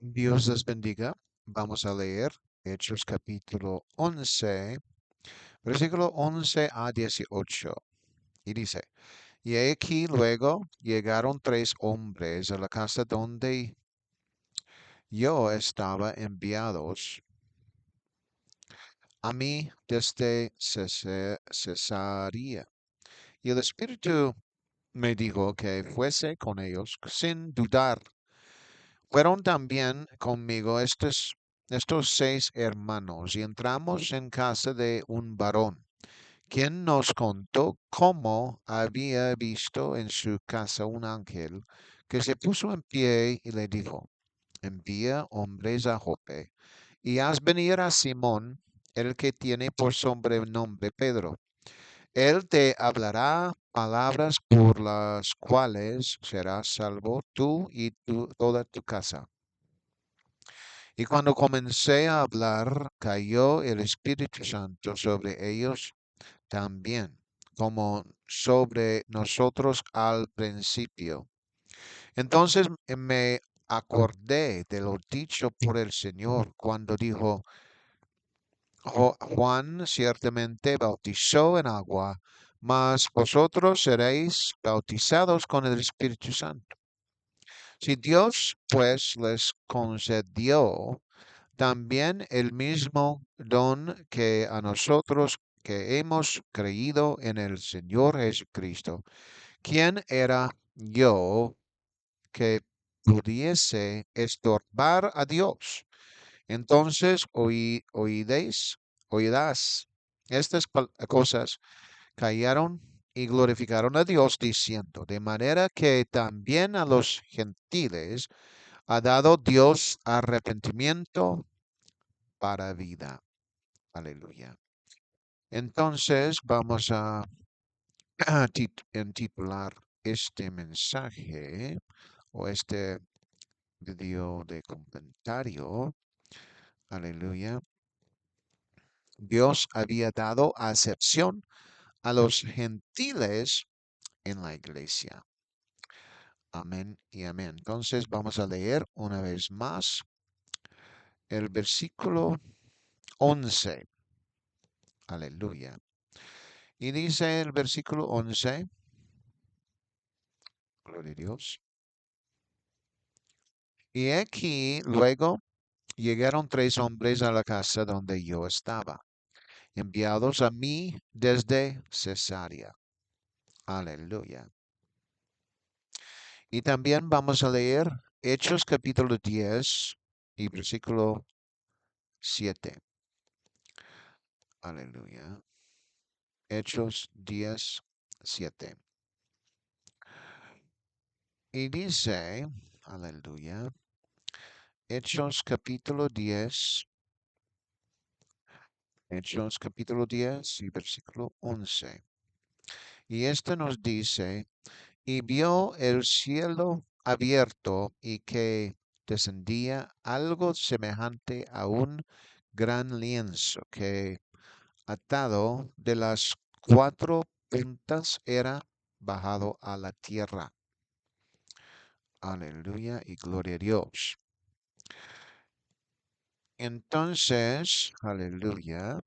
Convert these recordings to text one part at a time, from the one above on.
Dios les bendiga. Vamos a leer Hechos capítulo 11, versículo 11 a 18. Y dice, y aquí luego llegaron tres hombres a la casa donde yo estaba enviados a mí desde Cesarea. Y el Espíritu me dijo que fuese con ellos sin dudar. Fueron también conmigo estos seis hermanos y entramos en casa de un varón, quien nos contó cómo había visto en su casa un ángel que se puso en pie y le dijo, envía hombres a Jope y haz venir a Simón, el que tiene por sobrenombre Pedro. Él te hablará palabras por las cuales serás salvo tú y toda tu casa. Y cuando comencé a hablar, cayó el Espíritu Santo sobre ellos también, como sobre nosotros al principio. Entonces me acordé de lo dicho por el Señor cuando dijo, Juan ciertamente bautizó en agua, mas vosotros seréis bautizados con el Espíritu Santo. Si Dios pues les concedió también el mismo don que a nosotros que hemos creído en el Señor Jesucristo, ¿quién era yo que pudiese estorbar a Dios? Entonces oirás estas cosas callaron y glorificaron a Dios diciendo, de manera que también a los gentiles ha dado Dios arrepentimiento para vida. Aleluya. Entonces vamos a titular este mensaje o este video de comentario. Aleluya. Dios había dado acepción a los gentiles en la iglesia. Amén y amén. Entonces vamos a leer una vez más el versículo 11. Aleluya. Y dice el versículo 11, gloria a Dios. Y aquí luego llegaron tres hombres a la casa donde yo estaba, enviados a mí desde Cesarea. Aleluya. Y también vamos a leer Hechos capítulo 10 y versículo 7. Aleluya. Hechos 10, 7. Y dice, aleluya, Hechos capítulo 10, Hechos capítulo 10 y versículo 11. Y este nos dice, y vio el cielo abierto y que descendía algo semejante a un gran lienzo que atado de las cuatro puntas era bajado a la tierra. Aleluya y gloria a Dios. Entonces, aleluya.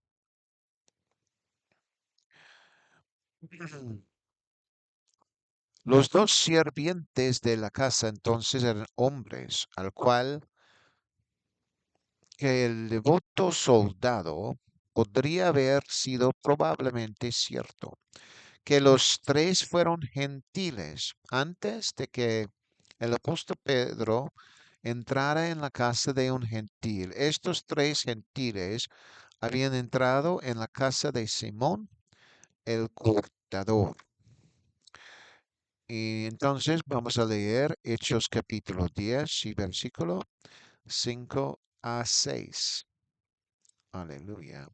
Los dos sirvientes de la casa entonces eran hombres, al cual que el devoto soldado podría haber sido probablemente cierto, que los tres fueron gentiles antes de que el apóstol Pedro entrara en la casa de un gentil. Estos tres gentiles habían entrado en la casa de Simón el cortador. Y entonces vamos a leer Hechos capítulo 10 y versículo 5 a 6. Aleluya.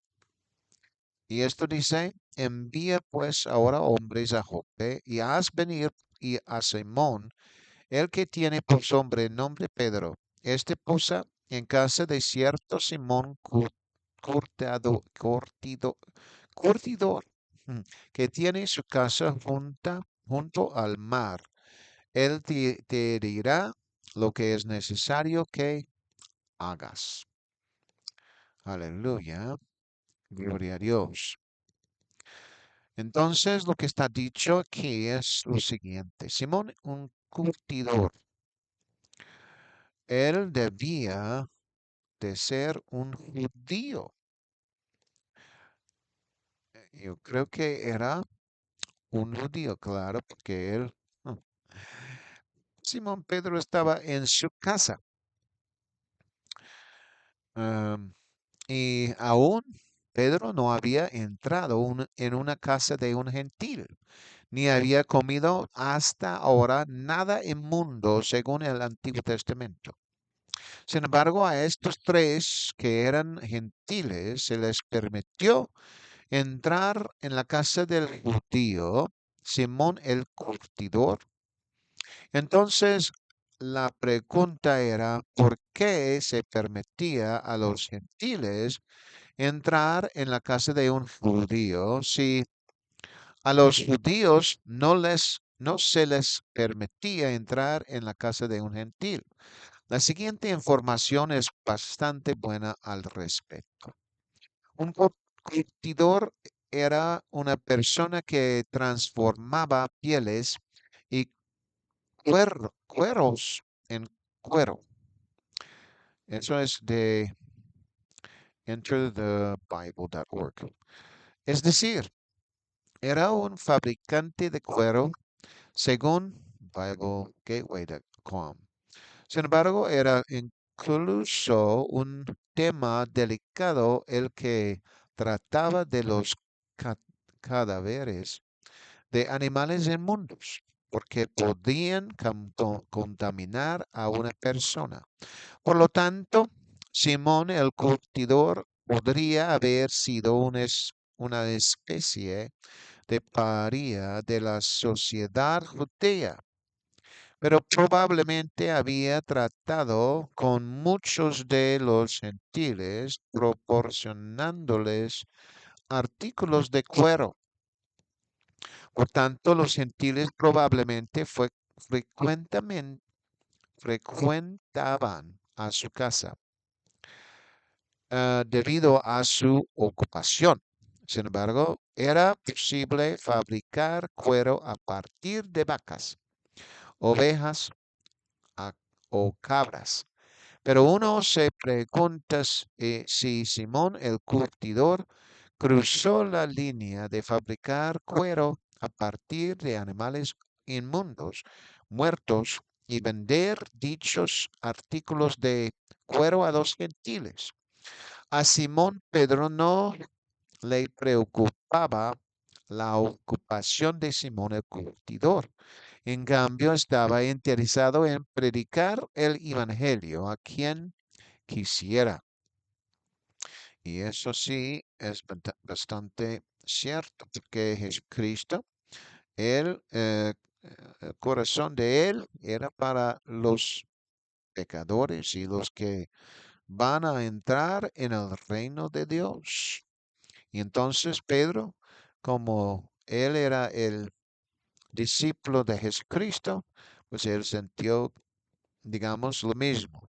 Y esto dice, envía pues ahora hombres a Jope y haz venir y a Simón, el que tiene por nombre Pedro. Este posa en casa de cierto Simón curtidor, que tiene su casa junto al mar. Él te dirá lo que es necesario que hagas. Aleluya. Gloria a Dios. Entonces, lo que está dicho aquí es lo siguiente. Simón, un curtidor, él debía de ser un judío. Yo creo que era un judío, claro, porque Simón Pedro estaba en su casa. Am, y aún Pedro no había entrado en una casa de un gentil, ni había comido hasta ahora nada inmundo según el Antiguo Testamento. Sin embargo, a estos tres que eran gentiles se les permitió entrar en la casa del judío Simón el curtidor. Entonces, la pregunta era, ¿por qué se permitía a los gentiles entrar en la casa de un judío si a los judíos no se les permitía entrar en la casa de un gentil? La siguiente información es bastante buena al respecto. Un curtidor era una persona que transformaba pieles y cueros en cuero. Eso es de enterthebible.org. Es decir, era un fabricante de cuero según BibleGateway.com. Sin embargo, era incluso un tema delicado el que trataba de los ca- cadáveres de animales inmundos, porque podían contaminar a una persona. Por lo tanto, Simón el curtidor podría haber sido una especie de paria de la sociedad judía, pero probablemente había tratado con muchos de los gentiles, proporcionándoles artículos de cuero. Por tanto, los gentiles probablemente frecuentaban a su casa debido a su ocupación. Sin embargo, era posible fabricar cuero a partir de vacas, ovejas a- o cabras. Pero uno se pregunta si Simón el curtidor cruzó la línea de fabricar cuero a partir de animales inmundos, muertos, y vender dichos artículos de cuero a los gentiles. A Simón Pedro no le preocupaba la ocupación de Simón el curtidor. En cambio, estaba interesado en predicar el Evangelio a quien quisiera. Y eso sí es bastante cierto, porque Jesucristo, el corazón de él era para los pecadores y los que van a entrar en el reino de Dios. Y entonces Pedro, como él era el discípulo de Jesucristo, pues él sintió, digamos, lo mismo.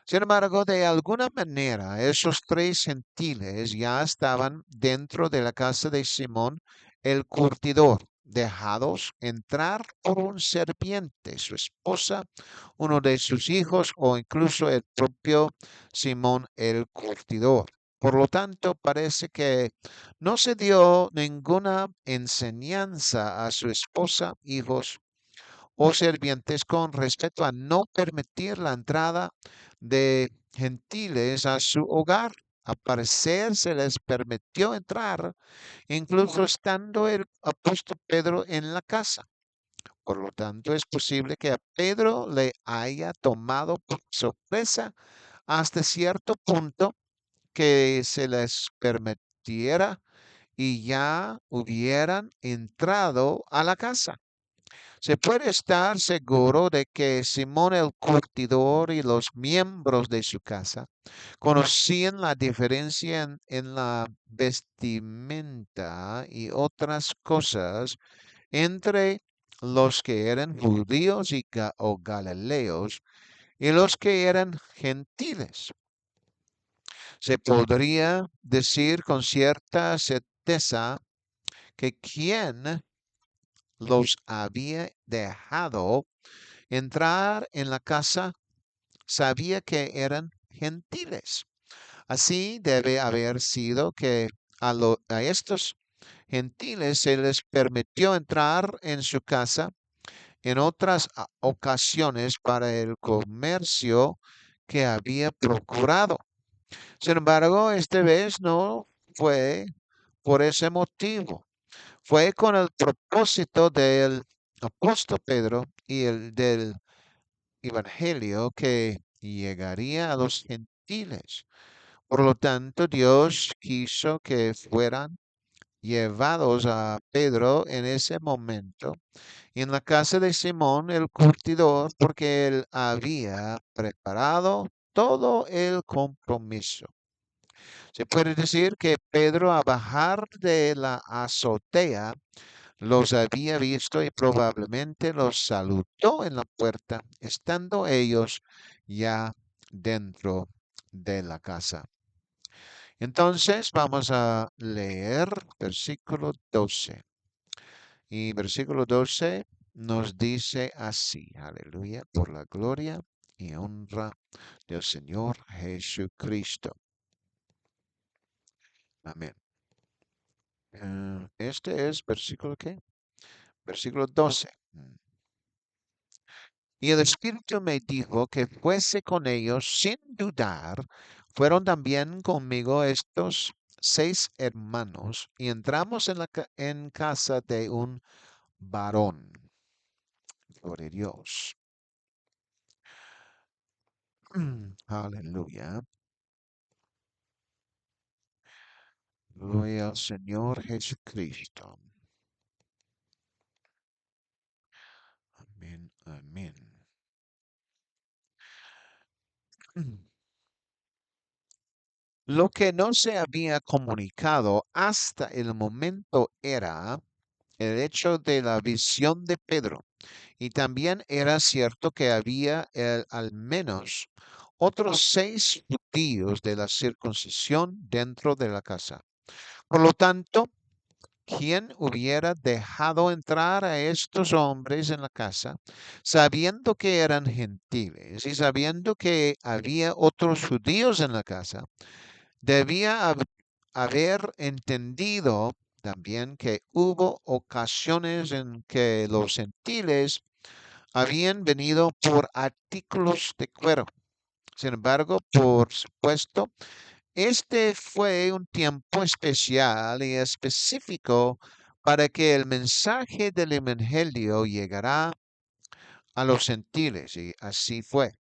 Sin embargo, de alguna manera, esos tres gentiles ya estaban dentro de la casa de Simón el curtidor, dejados entrar por un serviente, su esposa, uno de sus hijos o incluso el propio Simón el curtidor. Por lo tanto, parece que no se dio ninguna enseñanza a su esposa, hijos o sirvientes con respecto a no permitir la entrada de gentiles a su hogar. Al parecer se les permitió entrar, incluso estando el apóstol Pedro en la casa. Por lo tanto, es posible que a Pedro le haya tomado por sorpresa hasta cierto punto que se les permitiera y ya hubieran entrado a la casa. Se puede estar seguro de que Simón el curtidor y los miembros de su casa conocían la diferencia en la vestimenta y otras cosas entre los que eran judíos o galileos y los que eran gentiles. Se podría decir con cierta certeza que quien los había dejado entrar en la casa sabía que eran gentiles. Así debe haber sido que a estos gentiles se les permitió entrar en su casa en otras ocasiones para el comercio que había procurado. Sin embargo, esta vez no fue por ese motivo. Fue con el propósito del apóstol Pedro y el del evangelio que llegaría a los gentiles. Por lo tanto, Dios quiso que fueran llevados a Pedro en ese momento en la casa de Simón el curtidor, porque él había preparado todo el compromiso. Se puede decir que Pedro, a bajar de la azotea, los había visto y probablemente los saludó en la puerta, estando ellos ya dentro de la casa. Entonces vamos a leer versículo 12. Y versículo 12 nos dice así, aleluya, por la gloria y honra del Señor Jesucristo. Amén. Este es versículo ¿qué? Versículo 12. Y el Espíritu me dijo que fuese con ellos sin dudar. Fueron también conmigo estos 6 hermanos y entramos en casa de un varón. Gloria a Dios. Aleluya. Gloria al Señor Jesucristo. Amén, amén. Lo que no se había comunicado hasta el momento era el hecho de la visión de Pedro. Y también era cierto que había al menos otros 6 judíos de la circuncisión dentro de la casa. Por lo tanto, ¿quién hubiera dejado entrar a estos hombres en la casa, sabiendo que eran gentiles y sabiendo que había otros judíos en la casa? Debía haber entendido también que hubo ocasiones en que los gentiles habían venido por artículos de cuero. Sin embargo, por supuesto, este fue un tiempo especial y específico para que el mensaje del Evangelio llegara a los gentiles, y así fue.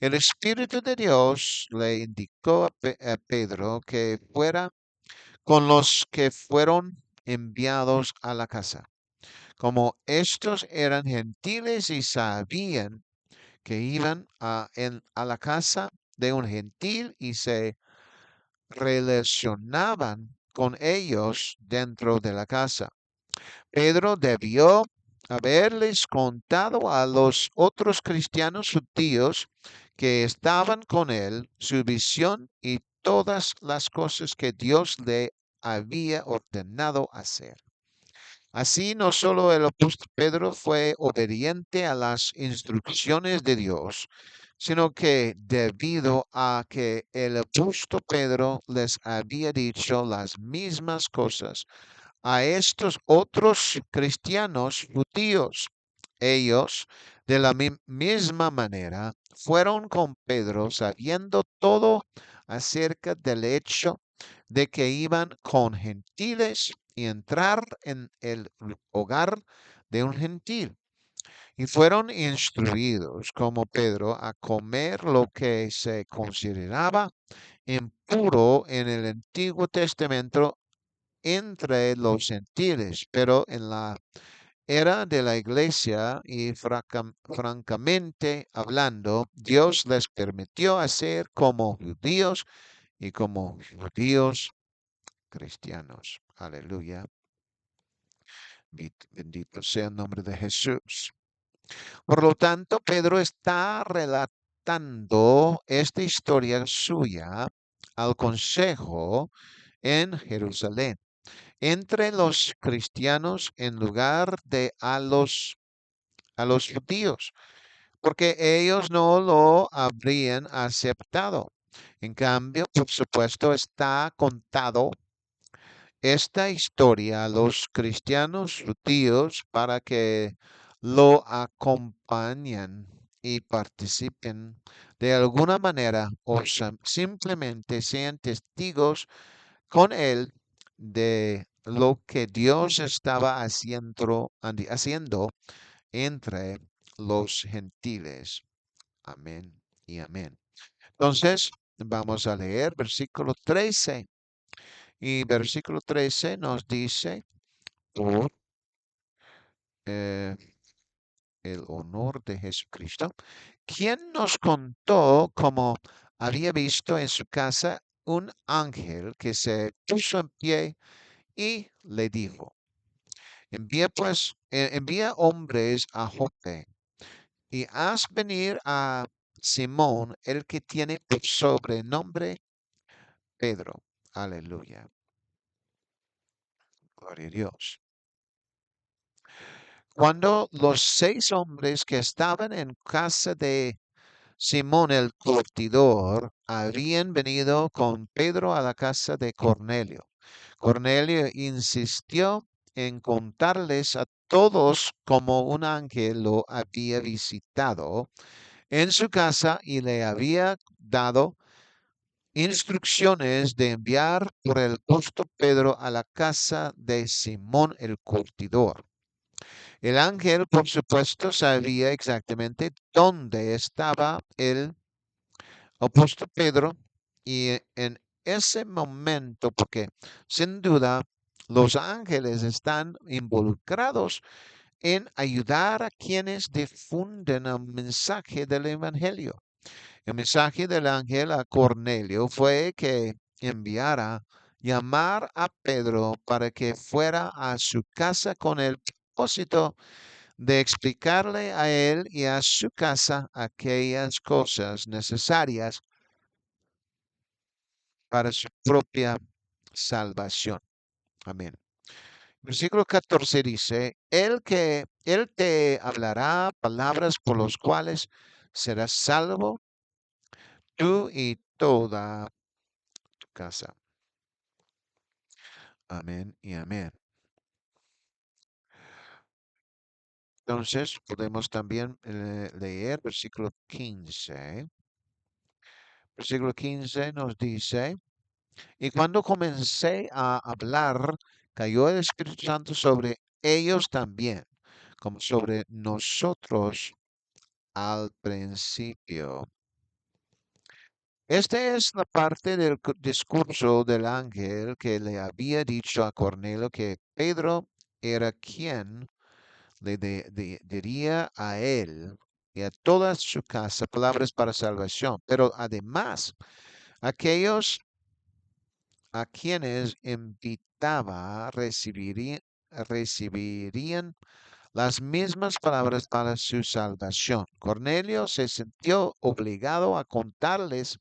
El Espíritu de Dios le indicó a Pedro que fuera con los que fueron enviados a la casa. Como estos eran gentiles y sabían que iban a la casa de un gentil y se relacionaban con ellos dentro de la casa. Pedro debió haberles contado a los otros cristianos judíos que estaban con él su visión y todas las cosas que Dios le había ordenado hacer. Así, no solo el apóstol Pedro fue obediente a las instrucciones de Dios, sino que debido a que el apóstol Pedro les había dicho las mismas cosas a estos otros cristianos judíos, ellos, de la misma manera, fueron con Pedro sabiendo todo acerca del hecho de que iban con gentiles y entrar en el hogar de un gentil. Y fueron instruidos como Pedro a comer lo que se consideraba impuro en el Antiguo Testamento entre los gentiles, pero en la era de la iglesia y francamente hablando, Dios les permitió hacer como judíos y como judíos cristianos. Aleluya. Bendito sea el nombre de Jesús. Por lo tanto, Pedro está contando esta historia suya al consejo en Jerusalén, entre los cristianos en lugar de a los judíos, porque ellos no lo habrían aceptado. En cambio, por supuesto, está contado esta historia a los cristianos judíos para que lo acompañen y participen de alguna manera o simplemente sean testigos con él de lo que Dios estaba haciendo entre los gentiles. Amén y amén. Entonces, vamos a leer versículo 13. Y versículo 13 nos dice, por eh, el honor de Jesucristo, quien nos contó cómo había visto en su casa un ángel que se puso en pie y le dijo, envía hombres a Jope y haz venir a Simón, el que tiene por sobrenombre Pedro. Aleluya. Gloria a Dios. Cuando los 6 hombres que estaban en casa de Simón el curtidor habían venido con Pedro a la casa de Cornelio, Cornelio insistió en contarles a todos cómo un ángel lo había visitado en su casa y le había dado instrucciones de enviar por el apóstol Pedro a la casa de Simón el curtidor. El ángel, por supuesto, sabía exactamente dónde estaba el apóstol Pedro y en ese momento, porque sin duda los ángeles están involucrados en ayudar a quienes difunden el mensaje del Evangelio. El mensaje del ángel a Cornelio fue que enviara llamar a Pedro para que fuera a su casa con el propósito de explicarle a él y a su casa aquellas cosas necesarias para su propia salvación. Amén. Versículo 14 dice, él te hablará palabras por las cuales serás salvo tú y toda tu casa. Amén y amén. Entonces podemos también leer versículo 15. Versículo 15 nos dice, y cuando comencé a hablar, cayó el Espíritu Santo sobre ellos también, como sobre nosotros al principio. Esta es la parte del discurso del ángel que le había dicho a Cornelio que Pedro era quien diría a él y a toda su casa palabras para salvación. Pero además, aquellos a quienes invitaba recibirían las mismas palabras para su salvación. Cornelio se sintió obligado a contarles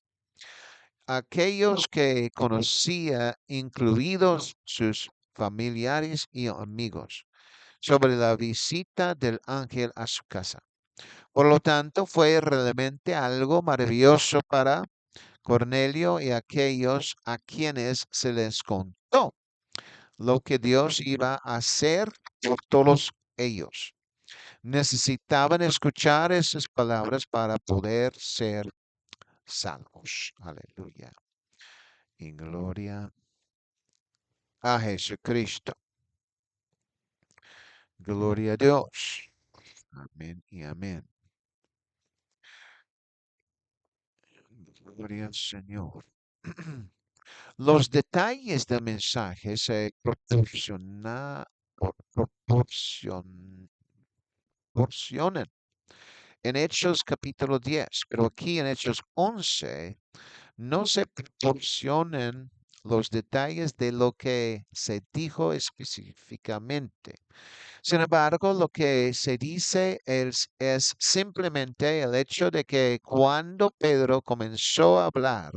a aquellos que conocía, incluidos sus familiares y amigos, sobre la visita del ángel a su casa. Por lo tanto, fue realmente algo maravilloso para Cornelio y aquellos a quienes se les contó lo que Dios iba a hacer por todos ellos. Necesitaban escuchar esas palabras para poder ser salvos. Aleluya. Y gloria a Jesucristo. Gloria a Dios. Amén y amén. Gloria al Señor. Los detalles del mensaje se proporcionan en Hechos capítulo 10, pero aquí en Hechos 11 no se proporcionan los detalles de lo que se dijo específicamente. Sin embargo, lo que se dice es simplemente el hecho de que cuando Pedro comenzó a hablar,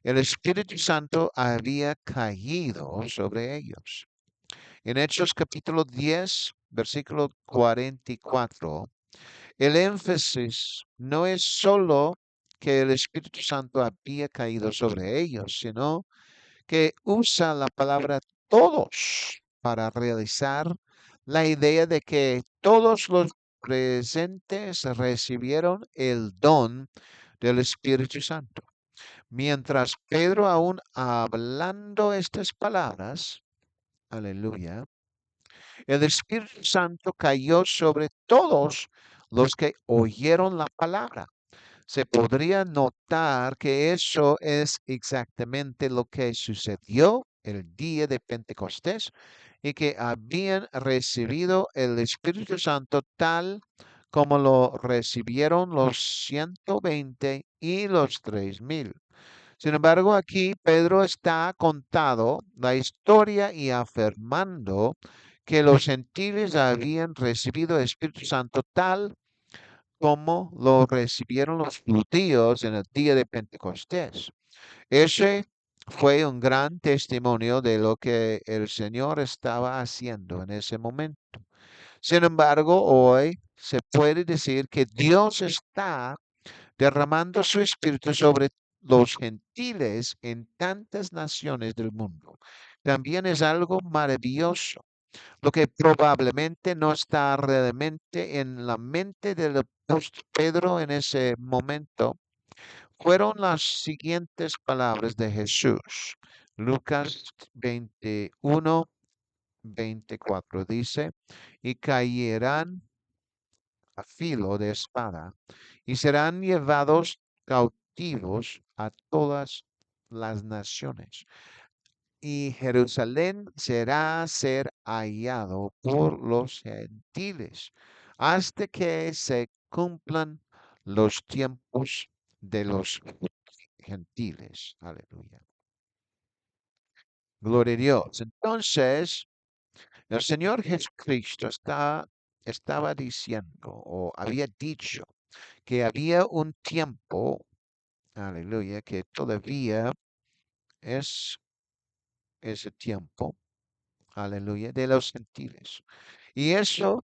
el Espíritu Santo había caído sobre ellos. En Hechos capítulo 10, versículo 44, el énfasis no es solo que el Espíritu Santo había caído sobre ellos, sino que usa la palabra todos para realizar la idea de que todos los presentes recibieron el don del Espíritu Santo. Mientras Pedro aún hablando estas palabras, aleluya, el Espíritu Santo cayó sobre todos los que oyeron la palabra. Se podría notar que eso es exactamente lo que sucedió el día de Pentecostés y que habían recibido el Espíritu Santo tal como lo recibieron los 120 y los 3000. Sin embargo, aquí Pedro está contando la historia y afirmando que los gentiles habían recibido el Espíritu Santo tal como lo recibieron los judíos en el día de Pentecostés. Ese fue un gran testimonio de lo que el Señor estaba haciendo en ese momento. Sin embargo, hoy se puede decir que Dios está derramando su espíritu sobre los gentiles en tantas naciones del mundo. También es algo maravilloso, lo que probablemente no está realmente en la mente del apóstol Pedro en ese momento, fueron las siguientes palabras de Jesús. Lucas 21, 24 dice, y caerán a filo de espada y serán llevados cautivos a todas las naciones. Y Jerusalén será ser hallado por los gentiles hasta que se cumplan los tiempos de los gentiles. Aleluya. Gloria a Dios. Entonces, el Señor Jesucristo estaba diciendo o había dicho que había un tiempo, aleluya, que todavía es ese tiempo, aleluya, de los gentiles. Y eso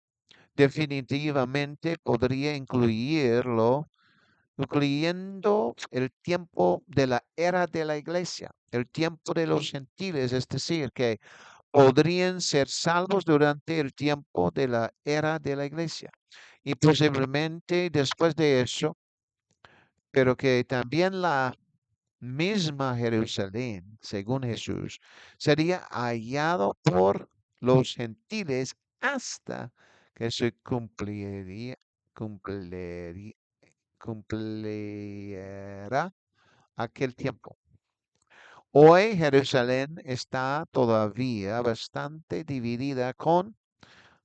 definitivamente podría incluyendo el tiempo de la era de la iglesia, el tiempo de los gentiles, es decir, que podrían ser salvos durante el tiempo de la era de la iglesia. Y posiblemente después de eso, pero que también la misma Jerusalén, según Jesús, sería hallado por los gentiles hasta que se cumpliera aquel tiempo. Hoy Jerusalén está todavía bastante dividida con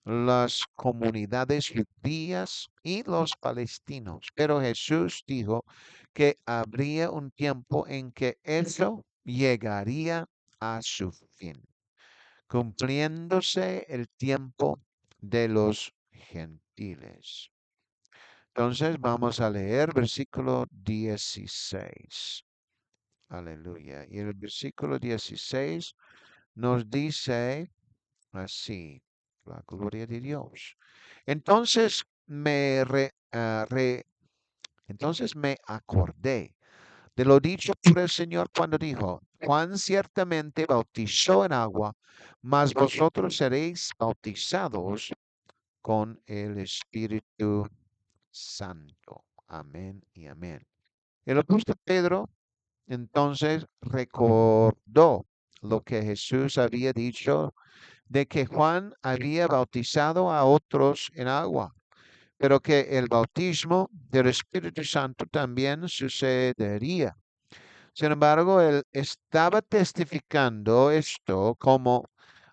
las comunidades judías y los palestinos. Pero Jesús dijo que habría un tiempo en que eso llegaría a su fin, cumpliéndose el tiempo de los gentiles. Entonces vamos a leer versículo 16. Aleluya. Y el versículo 16 nos dice así, la gloria de Dios. Entonces entonces me acordé de lo dicho por el Señor cuando dijo, Juan ciertamente bautizó en agua, mas vosotros seréis bautizados con el Espíritu Santo. Amén y amén. El apóstol Pedro entonces recordó lo que Jesús había dicho de que Juan había bautizado a otros en agua, pero que el bautismo del Espíritu Santo también sucedería. Sin embargo, él estaba testificando esto como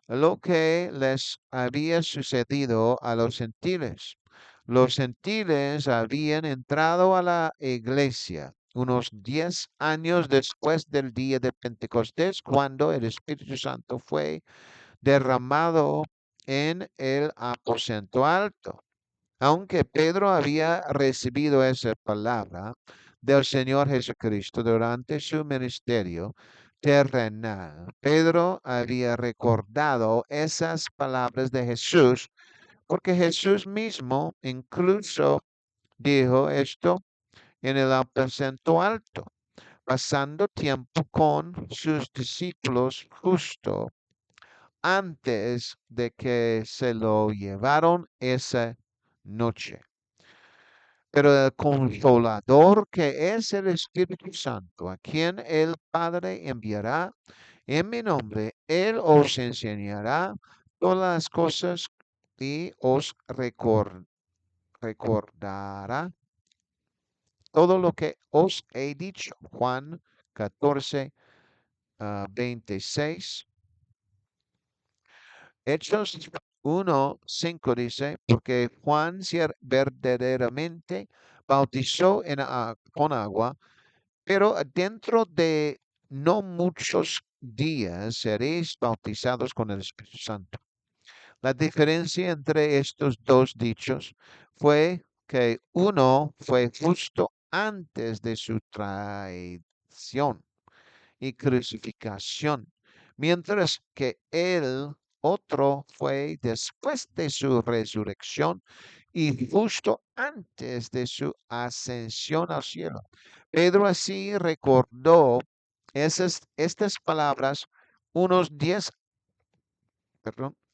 lo que les había sucedido a los gentiles. Los gentiles habían entrado a la iglesia, unos 10 años después del día de Pentecostés, cuando el Espíritu Santo fue derramado en el aposento alto. Aunque Pedro había recibido esa palabra del Señor Jesucristo durante su ministerio terrenal, Pedro había recordado esas palabras de Jesús, porque Jesús mismo incluso dijo esto en el aposento alto, pasando tiempo con sus discípulos justo antes de que se lo llevaron esa noche. Pero el Consolador, que es el Espíritu Santo, a quien el Padre enviará en mi nombre, Él os enseñará todas las cosas y os recordará todo lo que os he dicho. Juan 14, 26. Hechos 1:5 dice, porque Juan verdaderamente bautizó con agua, pero dentro de no muchos días seréis bautizados con el Espíritu Santo. La diferencia entre estos dos dichos fue que uno fue justo antes de su traición y crucificación, mientras que el otro fue después de su resurrección y justo antes de su ascensión al cielo. Pedro así recordó estas palabras unos 10,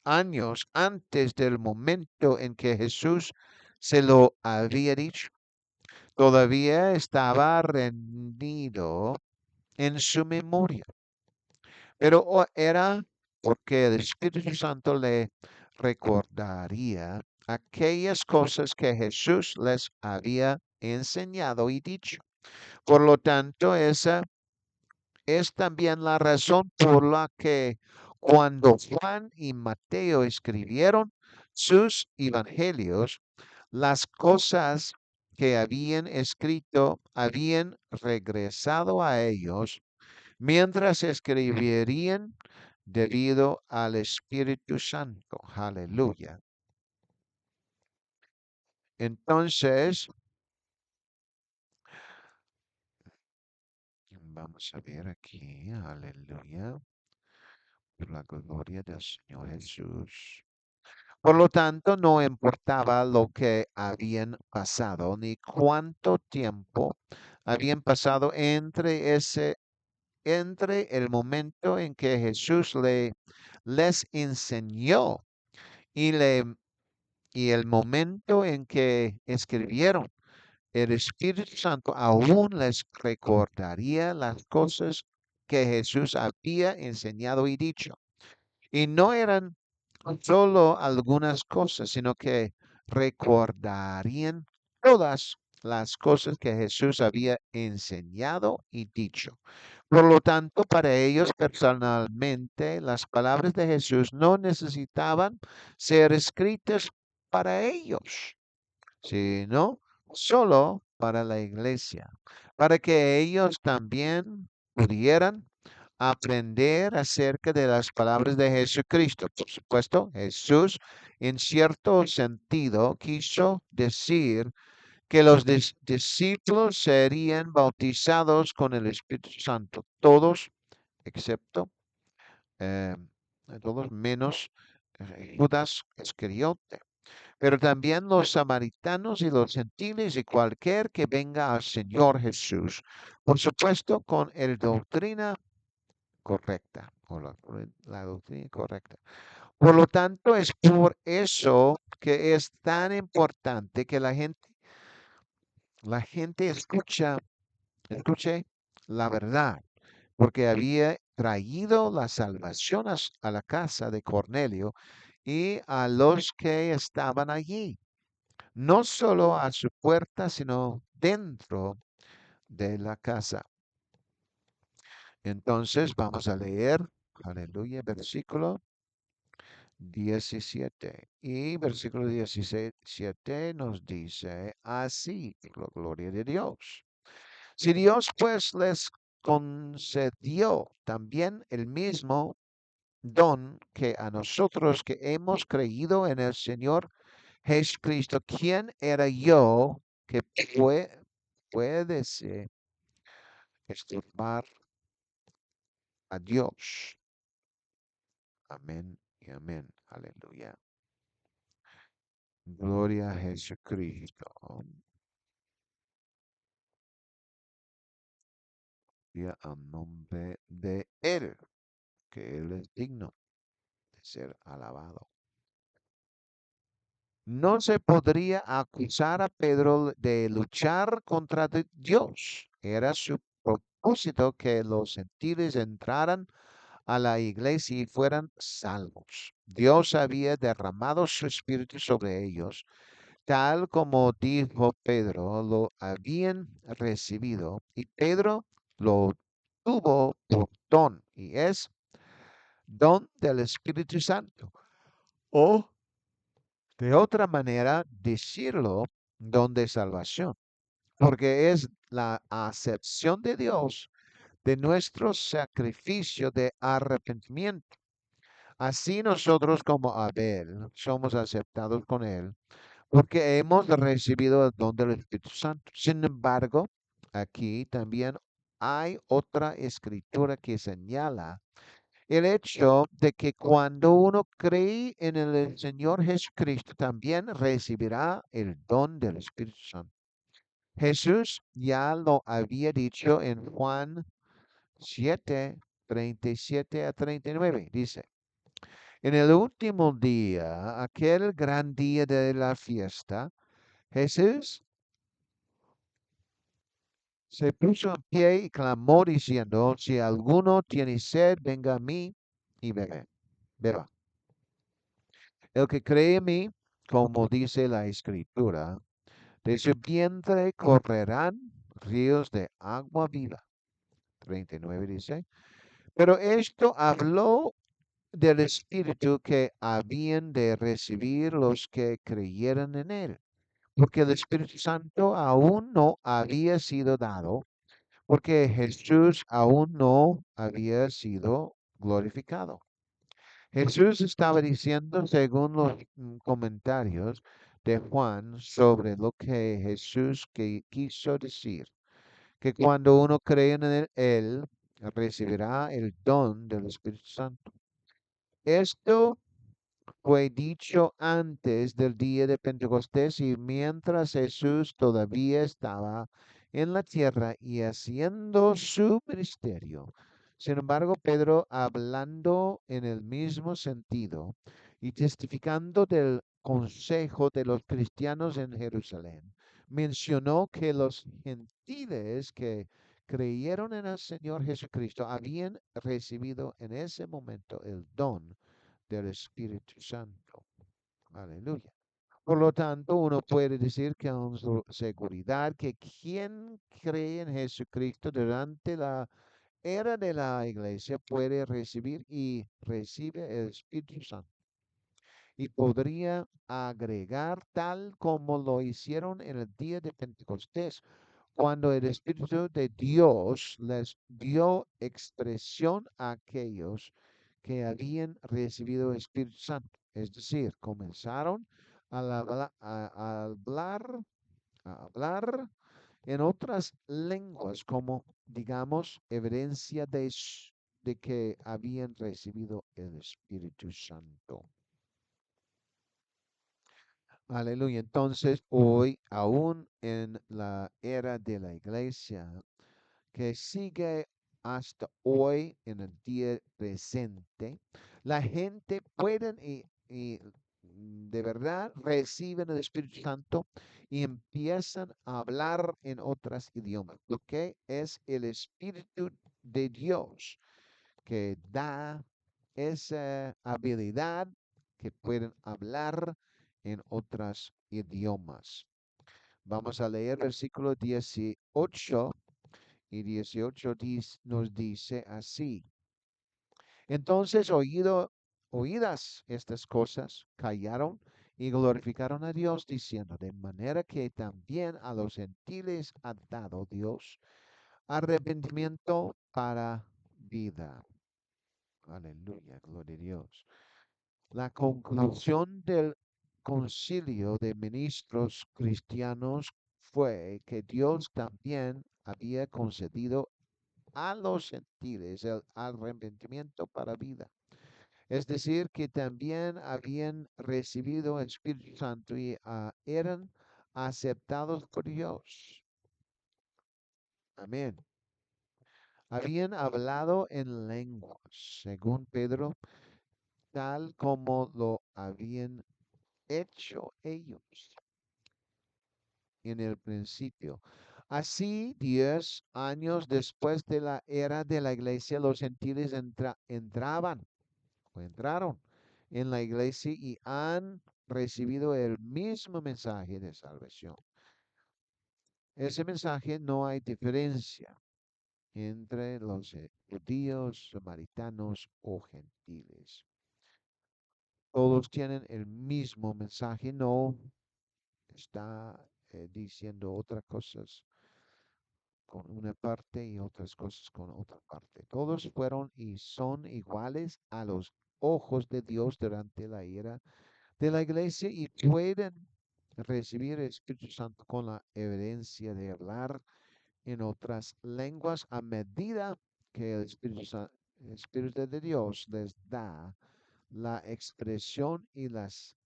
años antes del momento en que Jesús se lo había dicho. Todavía estaba rendido en su memoria, pero era porque el Espíritu Santo le recordaría aquellas cosas que Jesús les había enseñado y dicho. Por lo tanto, esa es también la razón por la que cuando Juan y Mateo escribieron sus evangelios, las cosas que habían escrito habían regresado a ellos mientras escribirían debido al Espíritu Santo. Aleluya. Entonces, vamos a ver aquí. Aleluya. Por la gloria del Señor Jesús. Por lo tanto, no importaba lo que habían pasado ni cuánto tiempo habían pasado entre el momento en que Jesús les enseñó y, y el momento en que escribieron. El Espíritu Santo aún les recordaría las cosas que Jesús había enseñado y dicho. Y no eran solo algunas cosas, sino que recordarían todas las cosas que Jesús había enseñado y dicho. Por lo tanto, para ellos personalmente, las palabras de Jesús no necesitaban ser escritas para ellos, sino solo para la iglesia, para que ellos también pudieran aprender acerca de las palabras de Jesucristo. Por supuesto, Jesús en cierto sentido quiso decir que los discípulos serían bautizados con el Espíritu Santo, todos excepto, eh, todos menos Judas Iscariote, pero también los samaritanos y los gentiles y cualquier que venga al Señor Jesús, por supuesto con el doctrina correcta, o la doctrina correcta. Por lo tanto, es por eso que es tan importante que la gente escuche la verdad, porque había traído la salvación a la casa de Cornelio y a los que estaban allí, no solo a su puerta, sino dentro de la casa. Entonces vamos a leer, aleluya, versículo 17. Y versículo 17 nos dice así, la gloria de Dios. Si Dios pues les concedió también el mismo don que a nosotros que hemos creído en el Señor Jesucristo, ¿quién era yo que puede estorbar a Dios? Amén y amén. Aleluya. Gloria a Jesucristo. Gloria al nombre de Él, que Él es digno de ser alabado. No se podría acusar a Pedro de luchar contra Dios. Era su propósito que los gentiles entraran a la iglesia y fueran salvos. Dios había derramado su espíritu sobre ellos, tal como dijo Pedro, lo habían recibido y Pedro lo tuvo por don y es don del Espíritu Santo. O de otra manera, decirlo, don de salvación, porque es la acepción de Dios de nuestro sacrificio de arrepentimiento. Así nosotros como Abel somos aceptados con él, porque hemos recibido el don del Espíritu Santo. Sin embargo, aquí también hay otra escritura que señala el hecho de que cuando uno cree en el Señor Jesucristo, también recibirá el don del Espíritu Santo. Jesús ya lo había dicho en Juan 7, 37 a 39. Dice, en el último día, aquel gran día de la fiesta, Jesús se puso en pie y clamó diciendo, si alguno tiene sed, venga a mí y beba. El que cree en mí, como dice la escritura, de su vientre correrán ríos de agua viva. 39 dice. Pero esto habló del Espíritu que habían de recibir los que creyeran en él, porque el Espíritu Santo aún no había sido dado, porque Jesús aún no había sido glorificado. Jesús estaba diciendo, según los comentarios de Juan, sobre lo que Jesús quiso decir, que cuando uno cree en él, recibirá el don del Espíritu Santo. Esto fue dicho antes del día de Pentecostés y mientras Jesús todavía estaba en la tierra y haciendo su ministerio. Sin embargo, Pedro, hablando en el mismo sentido y testificando del consejo de los cristianos en Jerusalén, mencionó que los gentiles que creyeron en el Señor Jesucristo habían recibido en ese momento el don del Espíritu Santo. Aleluya. Por lo tanto, uno puede decir que con seguridad que quien cree en Jesucristo durante la era de la iglesia puede recibir y recibe el Espíritu Santo. Y podría agregar tal como lo hicieron en el día de Pentecostés, cuando el Espíritu de Dios les dio expresión a aquellos que habían recibido el Espíritu Santo. Es decir, comenzaron a hablar en otras lenguas como, digamos, evidencia de que habían recibido el Espíritu Santo. Aleluya. Entonces, hoy, aún en la era de la iglesia, que sigue hasta hoy en el día presente, la gente puede y de verdad reciben el Espíritu Santo y empiezan a hablar en otros idiomas, lo que es el Espíritu de Dios que da esa habilidad que pueden hablar en otros idiomas. Vamos a leer versículo 18 y 18 nos dice así. Entonces, oídas estas cosas, callaron y glorificaron a Dios diciendo, de manera que también a los gentiles ha dado Dios arrepentimiento para vida. Aleluya, gloria a Dios. La conclusión del concilio de ministros cristianos fue que Dios también había concedido a los gentiles el arrepentimiento para vida. Es decir, que también habían recibido el Espíritu Santo y eran aceptados por Dios. Amén. Habían hablado en lenguas, según Pedro, tal como lo habían hecho ellos en el principio. Así, 10 años después de la era de la iglesia, los gentiles entraban o entraron en la iglesia y han recibido el mismo mensaje de salvación. Ese mensaje no hay diferencia entre los judíos, samaritanos o gentiles. Todos tienen el mismo mensaje, no está diciendo otras cosas con una parte y otras cosas con otra parte. Todos fueron y son iguales a los ojos de Dios durante la era de la iglesia y pueden recibir el Espíritu Santo con la evidencia de hablar en otras lenguas a medida que el Espíritu de Dios les da la expresión y les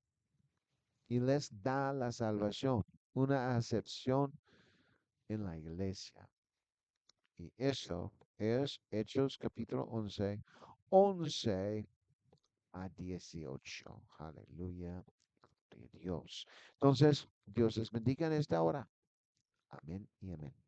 da la salvación, una acepción en la iglesia. Y eso es Hechos capítulo 11 a 18. Aleluya. Gloria a Dios. Entonces, Dios les bendiga en esta hora. Amén y amén.